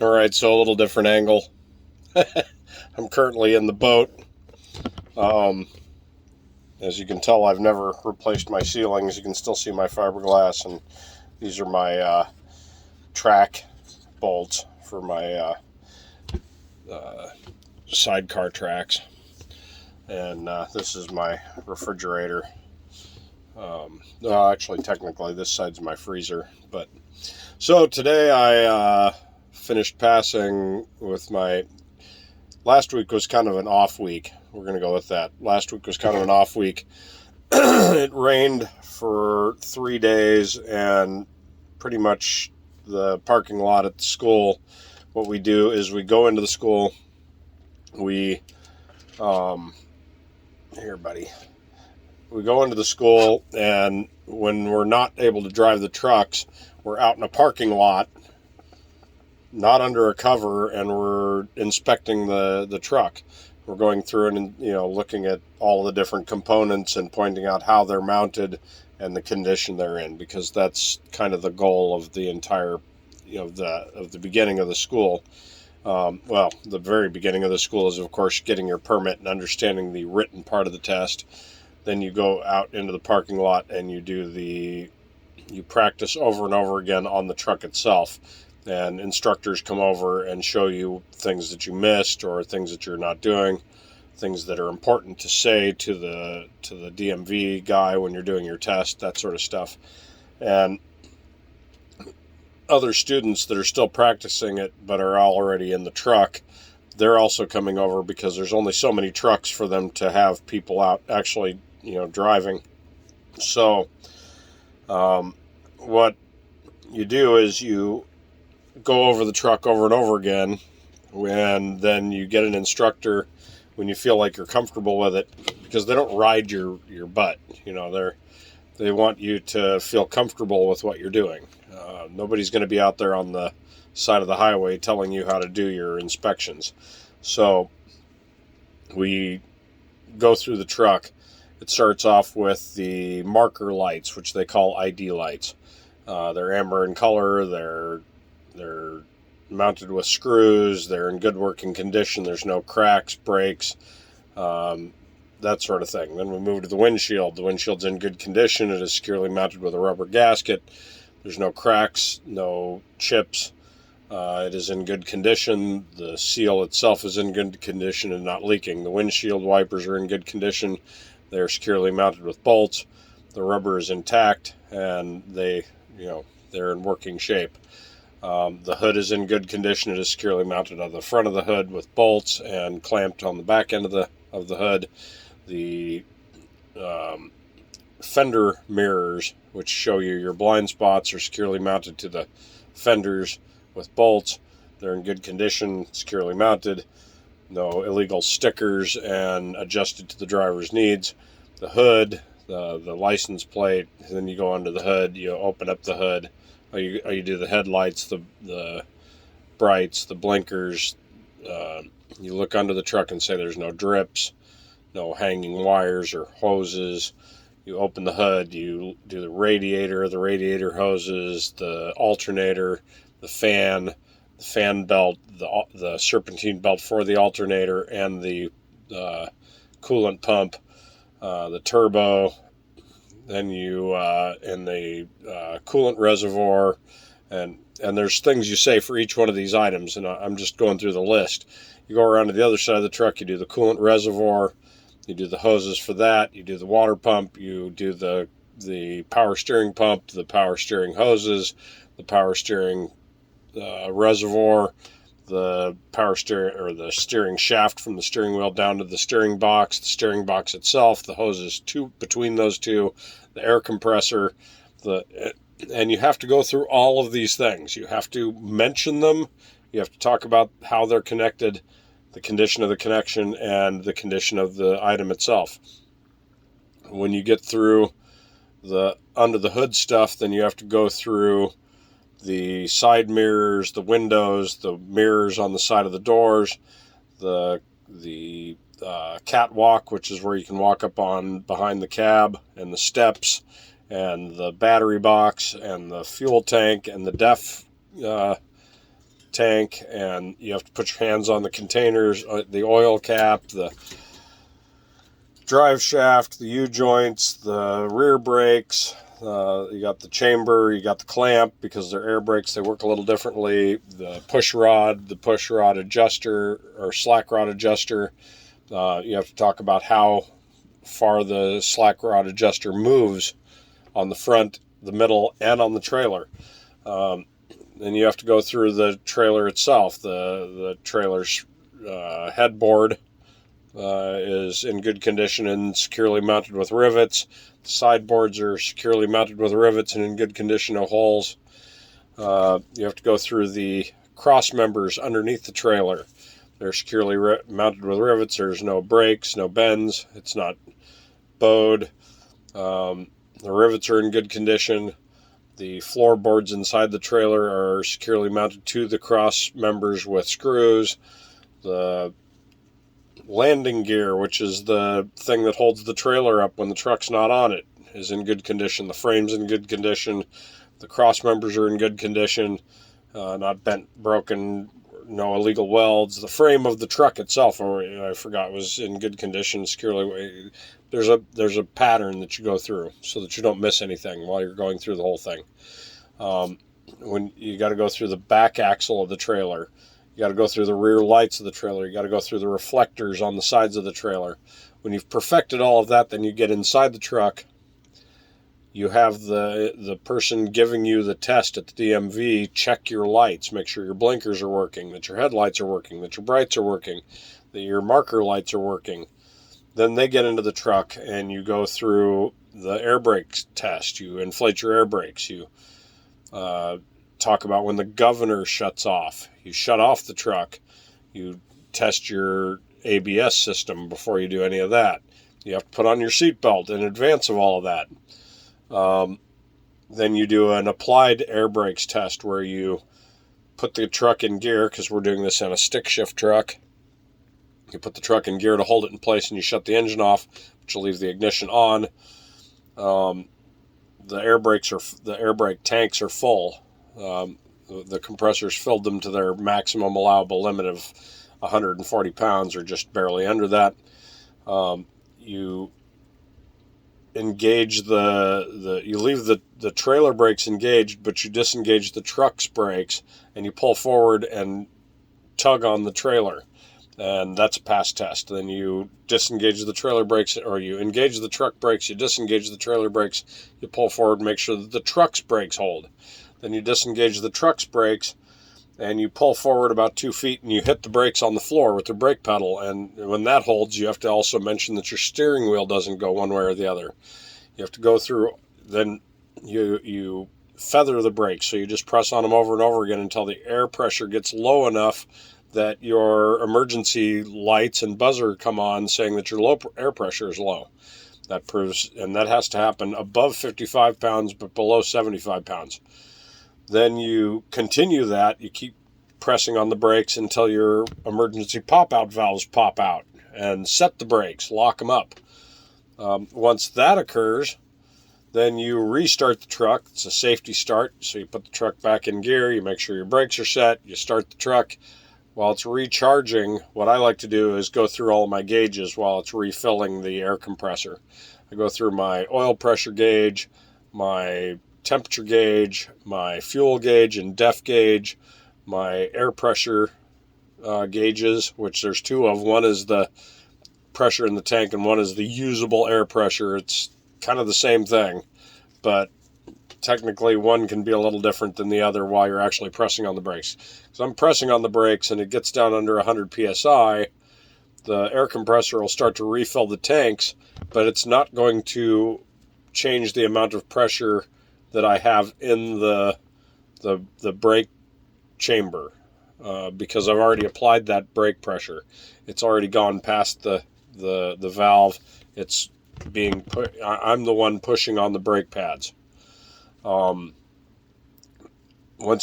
All right, so a little different angle. I'm currently in the boat. Um, as you can tell, I've never replaced my ceilings. You can still see my fiberglass, and these are my track bolts for my sidecar tracks. And this is my refrigerator. Actually, technically, this side's my freezer. But so today I finished passing with my. Last week was kind of an off week. We're going to go with that. Last week was kind of an off week. It rained for 3 days, and pretty much the parking lot at the school, what we do is we go into the school. We, here, buddy. We go into the school, and when we're not able to drive the trucks, we're out in a parking lot, not under a cover, and we're inspecting the truck. We're going through and looking at all the different components and pointing out how they're mounted and the condition they're in, because that's kind of the goal of the entire of the beginning of the school. The very beginning of the school is, of course, getting your permit and understanding the written part of the test. Then you go out into the parking lot and you practice over and over again on the truck itself. And instructors come over and show you things that you missed or things that you're not doing, things that are important to say to the DMV guy when you're doing your test, that sort of stuff. And other students that are still practicing it but are already in the truck, they're also coming over because there's only so many trucks for them to have people out actually driving. So what you do is you go over the truck over and over again, and then you get an instructor when you feel like you're comfortable with it, because they don't ride your butt. They want you to feel comfortable with what you're doing. Nobody's going to be out there on the side of the highway telling you how to do your inspections. So we go through the truck. It starts off with the marker lights, which they call ID lights. They're amber in color. They're mounted with screws. They're in good working condition. There's no cracks, breaks, that sort of thing. Then we move to the windshield. The windshield's in good condition. It is securely mounted with a rubber gasket. There's no cracks, no chips. It is in good condition. The seal itself is in good condition and not leaking. The windshield wipers are in good condition. They're securely mounted with bolts. The rubber is intact, and they're in working shape. The hood is in good condition. It is securely mounted on the front of the hood with bolts and clamped on the back end of the hood. The fender mirrors, which show you your blind spots, are securely mounted to the fenders with bolts. They're in good condition, securely mounted. No illegal stickers, and adjusted to the driver's needs. The hood, the license plate, and then you go under the hood, you open up the hood. You do the headlights, the brights, the blinkers. You look under the truck and say there's no drips, no hanging wires or hoses. You open the hood, you do the radiator hoses, the alternator, the fan belt, the serpentine belt for the alternator, and the coolant pump, the turbo. Then you in the coolant reservoir, and there's things you say for each one of these items, and I'm just going through the list. You go around to the other side of the truck, you do the coolant reservoir, you do the hoses for that, you do the water pump, you do the power steering pump, the power steering hoses, the power steering reservoir, the power steering or the steering shaft from the steering wheel down to the steering box itself, the hoses between those two, the air compressor, and you have to go through all of these things. You have to mention them. You have to talk about how they're connected, the condition of the connection, and the condition of the item itself. When you get through the under the hood stuff, then you have to go through the side mirrors, the windows, the mirrors on the side of the doors, the catwalk, which is where you can walk up on behind the cab, and the steps, and the battery box, and the fuel tank, and the DEF tank, and you have to put your hands on the containers, the oil cap, the drive shaft, the U-joints, the rear brakes. You got the chamber, you got the clamp, because they're air brakes, they work a little differently. The push rod adjuster or slack rod adjuster. You have to talk about how far the slack rod adjuster moves on the front, the middle, and on the trailer. Then you have to go through the trailer itself. The trailer's headboard is in good condition and securely mounted with rivets. The sideboards are securely mounted with rivets and in good condition, no holes. You have to go through the cross members underneath the trailer. They're securely mounted with rivets. There's no breaks, no bends. It's not bowed. The rivets are in good condition. The floorboards inside the trailer are securely mounted to the cross members with screws. The landing gear, which is the thing that holds the trailer up when the truck's not on it, is in good condition. The frame's in good condition. The cross members are in good condition, not bent, broken, no illegal welds. The frame of the truck itself, I forgot, was in good condition, securely. There's a pattern that you go through so that you don't miss anything while you're going through the whole thing. When you got to go through the back axle of the trailer, you got to go through the rear lights of the trailer, you got to go through the reflectors on the sides of the trailer. When you've perfected all of that, then you get inside the truck. You have the person giving you the test at the DMV check your lights, make sure your blinkers are working, that your headlights are working, that your brights are working, that your marker lights are working. Then they get into the truck and you go through the air brake test. You inflate your air brakes. You talk about when the governor shuts off. You shut off the truck. You test your ABS system before you do any of that. You have to put on your seatbelt in advance of all of that. Then you do an applied air brakes test where you put the truck in gear, because we're doing this on a stick shift truck. You put the truck in gear to hold it in place, and you shut the engine off, which will leave the ignition on. The air brake tanks are full. The compressors filled them to their maximum allowable limit of 140 pounds, or just barely under that. You engage you leave the trailer brakes engaged, but you disengage the truck's brakes, and you pull forward and tug on the trailer, and that's a pass test. Then you disengage the trailer brakes, or you engage the truck brakes, you disengage the trailer brakes, you pull forward, make sure that the truck's brakes hold. Then you disengage the truck's brakes, and you pull forward about 2 feet, and you hit the brakes on the floor with the brake pedal. And when that holds, you have to also mention that your steering wheel doesn't go one way or the other. You have to go through, then you feather the brakes. So you just press on them over and over again until the air pressure gets low enough that your emergency lights and buzzer come on saying that your air pressure is low. That proves, and that has to happen above 55 pounds, but below 75 pounds. Then you continue that. You keep pressing on the brakes until your emergency pop-out valves pop out, and set the brakes, lock them up. Once that occurs, then you restart the truck. It's a safety start, so you put the truck back in gear, you make sure your brakes are set, you start the truck. While it's recharging, what I like to do is go through all of my gauges while it's refilling the air compressor. I go through my oil pressure gauge, my temperature gauge, my fuel gauge and def gauge, my air pressure gauges, which there's two of. One is the pressure in the tank and one is the usable air pressure. It's kind of the same thing, but technically one can be a little different than the other while you're actually pressing on the brakes. So I'm pressing on the brakes and it gets down under 100 psi. The air compressor will start to refill the tanks, but it's not going to change the amount of pressure that I have in the brake chamber, because I've already applied that brake pressure. It's already gone past the valve. It's being I'm the one pushing on the brake pads. Once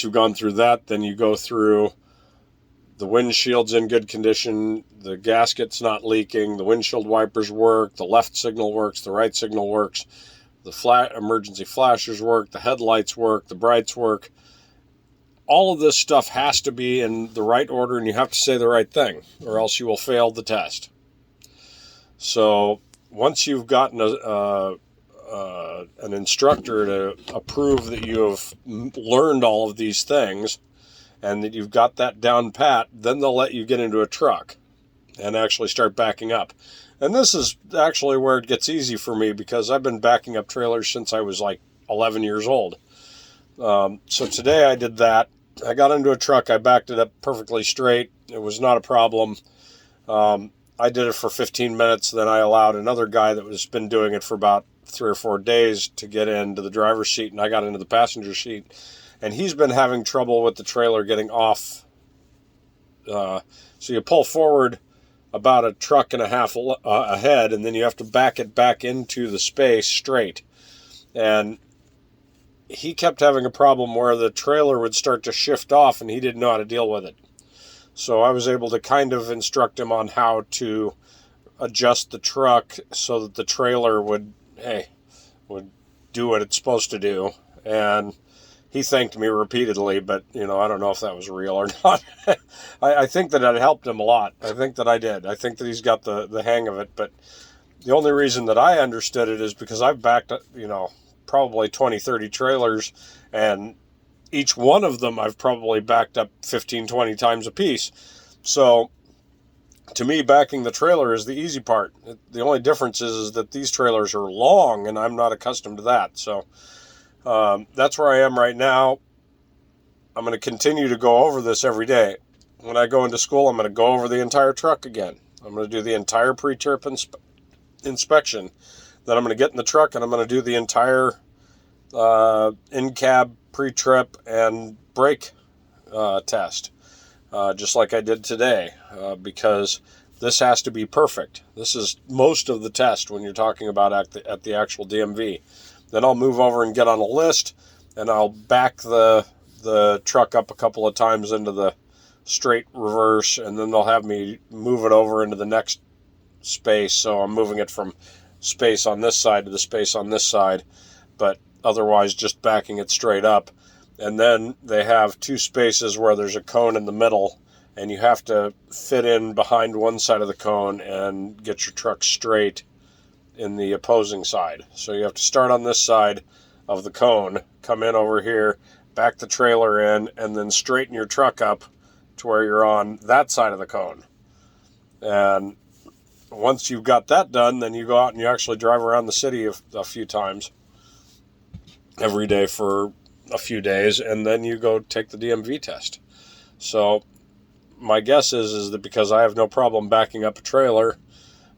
you've gone through that, then you go through the windshield's in good condition, the gasket's not leaking, the windshield wipers work, the left signal works, the right signal works, the emergency flashers work, the headlights work, the brights work. all of this stuff has to be in the right order, and you have to say the right thing, or else you will fail the test. So once you've gotten an instructor to approve that you have learned all of these things and that you've got that down pat, then they'll let you get into a truck and actually start backing up. And this is actually where it gets easy for me, because I've been backing up trailers since I was like 11 years old. So today I did that. I got into a truck. I backed it up perfectly straight. It was not a problem. I did it for 15 minutes. Then I allowed another guy that was been doing it for about 3 or 4 days to get into the driver's seat, and I got into the passenger seat. And he's been having trouble with the trailer getting off. So you pull forward about a truck and a half ahead, and then you have to back it back into the space straight. And he kept having a problem where the trailer would start to shift off, and he didn't know how to deal with it. So I was able to kind of instruct him on how to adjust the truck so that the trailer would do what it's supposed to do. And he thanked me repeatedly, but, I don't know if that was real or not. I think that it helped him a lot. I think that I did. I think that he's got the hang of it. But the only reason that I understood it is because I've backed, probably 20, 30 trailers, and each one of them I've probably backed up 15, 20 times a piece. So to me, backing the trailer is the easy part. The only difference is that these trailers are long, and I'm not accustomed to that. So that's where I am right now. I'm going to continue to go over this every day. When I go into school, I'm going to go over the entire truck again. I'm going to do the entire pre-trip inspection. Then I'm going to get in the truck, and I'm going to do the entire in-cab pre-trip and brake test, just like I did today, because this has to be perfect. This is most of the test when you're talking about at the actual DMV. Then I'll move over and get on a list, and I'll back the truck up a couple of times into the straight reverse, and then they'll have me move it over into the next space. So I'm moving it from space on this side to the space on this side, but otherwise just backing it straight up. And then they have 2 spaces where there's a cone in the middle, and you have to fit in behind one side of the cone and get your truck straight in the opposing side. So you have to start on this side of the cone, come in over here, back the trailer in, and then straighten your truck up to where you're on that side of the cone. And once you've got that done, then you go out and you actually drive around the city a few times every day for a few days, and then you go take the DMV test. So my guess is that because I have no problem backing up a trailer,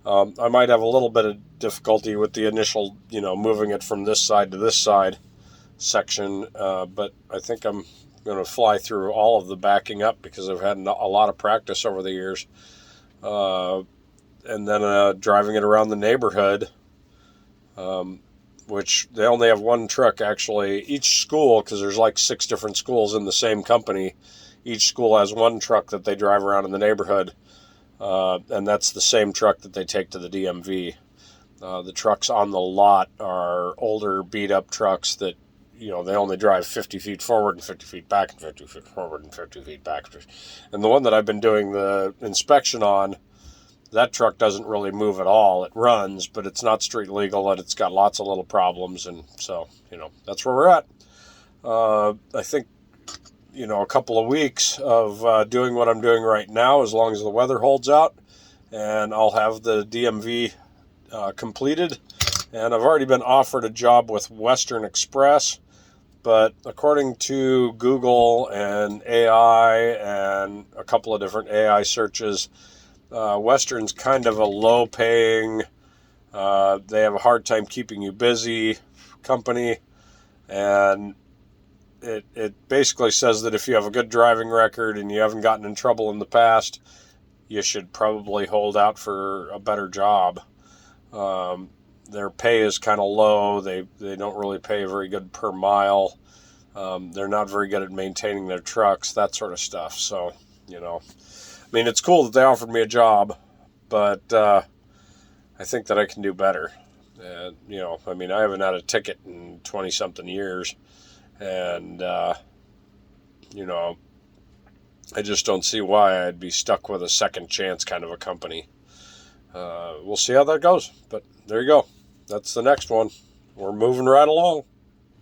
I might have a little bit of difficulty with the initial, moving it from this side to this side section, but I think I'm going to fly through all of the backing up because I've had a lot of practice over the years. And then driving it around the neighborhood, which they only have one truck actually. Each school, because there's like 6 different schools in the same company, each school has one truck that they drive around in the neighborhood, and that's the same truck that they take to the DMV. The trucks on the lot are older, beat-up trucks that, they only drive 50 feet forward and 50 feet back and 50 feet forward and 50 feet back. And the one that I've been doing the inspection on, that truck doesn't really move at all. It runs, but it's not street legal, and it's got lots of little problems. And so, that's where we're at. I think, a couple of weeks of doing what I'm doing right now, as long as the weather holds out, and I'll have the DMV completed. And I've already been offered a job with Western Express, but according to Google and AI and a couple of different AI searches, Western's kind of a low-paying, they have a hard time keeping you busy company, and it basically says that if you have a good driving record and you haven't gotten in trouble in the past, you should probably hold out for a better job. Their pay is kind of low. They don't really pay very good per mile. They're not very good at maintaining their trucks, that sort of stuff. So, it's cool that they offered me a job, but I think that I can do better. And, I haven't had a ticket in 20-something years, and I just don't see why I'd be stuck with a second chance kind of a company. We'll see how that goes. But there you go. That's the next one. We're moving right along.